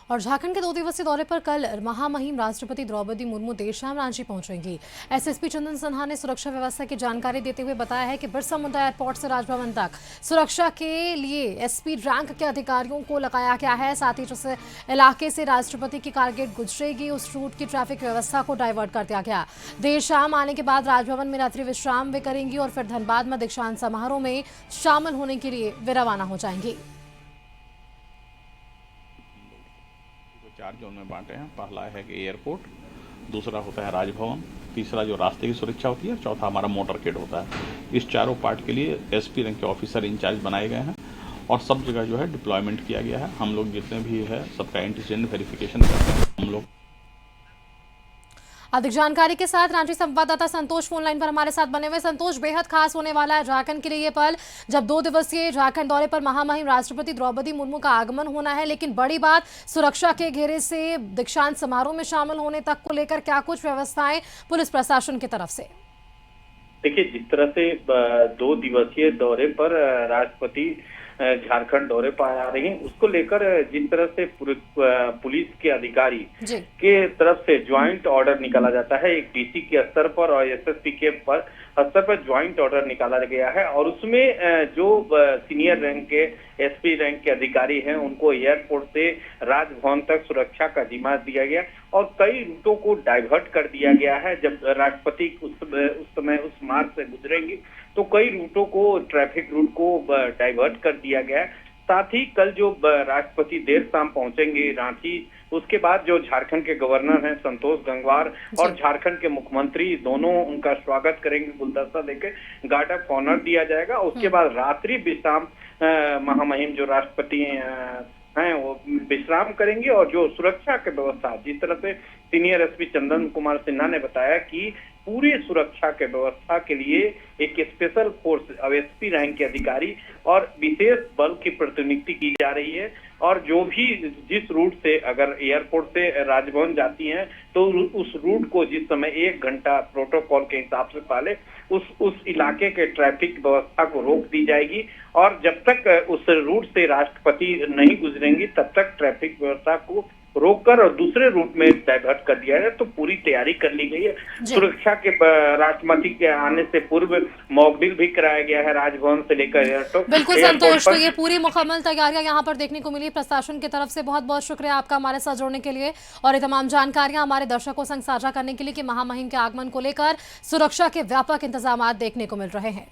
और झारखंड के 2 दिवसीय दौरे पर कल महामहिम राष्ट्रपति द्रौपदी मुर्मू देर शाम रांची पहुंचेंगी। एसएसपी चंदन सिन्हा ने सुरक्षा व्यवस्था की जानकारी देते हुए बताया है कि बिरसा मुंडा एयरपोर्ट से राजभवन तक सुरक्षा के लिए एसपी रैंक के अधिकारियों को लगाया गया है। साथ ही जिस इलाके से राष्ट्रपति की कारगेट गुजरेगी उस रूट की ट्रैफिक व्यवस्था को डाइवर्ट कर दिया गया। देर शाम आने के बाद राजभवन में रात्रि विश्राम वे करेंगी और फिर धनबाद में दीक्षांत समारोह में शामिल होने के लिए वे रवाना हो जाएंगी। 4 जोन में बांटे हैं। पहला है कि एयरपोर्ट, दूसरा होता है राजभवन, तीसरा जो रास्ते की सुरक्षा होती है, चौथा हमारा मोटरकेड होता है। इस चारों पार्ट के लिए एसपी रैंक के ऑफिसर इंचार्ज बनाए गए हैं और सब जगह जो है डिप्लॉयमेंट किया गया है। हम लोग जितने भी है सबका एंटीजेंट वेरिफिकेशन करते हैं। हम लोग अधिक जानकारी के साथ रांची संवाददाता संतोष फोन लाइन पर हमारे साथ बने हुए। संतोष, बेहद खास होने वाला है झारखंड के लिए ये पल, जब 2 दिवसीय झारखंड दौरे पर महामहिम राष्ट्रपति द्रौपदी मुर्मू का आगमन होना है। लेकिन बड़ी बात, सुरक्षा के घेरे से दीक्षांत समारोह में शामिल होने तक को लेकर क्या कुछ व्यवस्थाएं पुलिस प्रशासन की तरफ से? देखिए, जिस तरह से 2 दिवसीय दौरे पर राष्ट्रपति झारखंड दौरे पर आ रही हैं, उसको लेकर जिस तरह से पुलिस के अधिकारी के तरफ से ज्वाइंट ऑर्डर निकाला जाता है, एक डीसी के स्तर पर और एसएसपी के स्तर पर ज्वाइंट ऑर्डर निकाला गया है और उसमें जो सीनियर रैंक के एसपी रैंक के अधिकारी हैं उनको एयरपोर्ट से राजभवन तक सुरक्षा का जिम्मा दिया गया और कई रूटों को डाइवर्ट कर दिया गया है। जब राष्ट्रपति उस समय उस मार्ग से गुजरेंगे तो कई रूटों को, ट्रैफिक रूट को डाइवर्ट कर दिया गया है। साथ ही कल जो राष्ट्रपति देर शाम पहुंचेंगे रांची, उसके बाद जो झारखंड के गवर्नर हैं संतोष गंगवार और झारखंड के मुख्यमंत्री दोनों उनका स्वागत करेंगे, गुलदस्ता देकर गार्ड ऑफ ऑनर दिया जाएगा। उसके बाद रात्रि विश्राम महामहिम जो राष्ट्रपति हैं वो विश्राम करेंगे और जो सुरक्षा की व्यवस्था, जिस तरह से सीनियर एसपी चंदन कुमार सिन्हा ने बताया कि पूरी सुरक्षा के व्यवस्था के लिए एक स्पेशल फोर्स एसपी रैंक के अधिकारी और विशेष बल की प्रतिनियुक्ति की जा रही है और जो भी जिस रूट से अगर एयरपोर्ट से राजभवन जाती हैं तो उस रूट को जिस समय 1 घंटा प्रोटोकॉल के हिसाब से पहले उस इलाके के ट्रैफिक व्यवस्था को रोक दी जाएगी और जब तक उस रूट से राष्ट्रपति नहीं गुजरेंगी तब तक ट्रैफिक व्यवस्था को रोककर और दूसरे रूट में डाइवर्ट कर दिया है। तो पूरी तैयारी कर ली गई है। सुरक्षा के राष्ट्रपति के आने से पूर्व मॉक ड्रिल भी कराया गया है राजभवन से लेकर एयरपोर्ट। बिल्कुल संतोष, तो ये पूरी मुकम्मल तैयारियां यहाँ पर देखने को मिली प्रशासन की तरफ से। बहुत बहुत शुक्रिया आपका हमारे साथ जुड़ने के लिए और ये तमाम जानकारियां हमारे दर्शकों संग साझा करने के लिए कि महामहिम के आगमन को लेकर सुरक्षा के व्यापक इंतजाम देखने को मिल रहे हैं।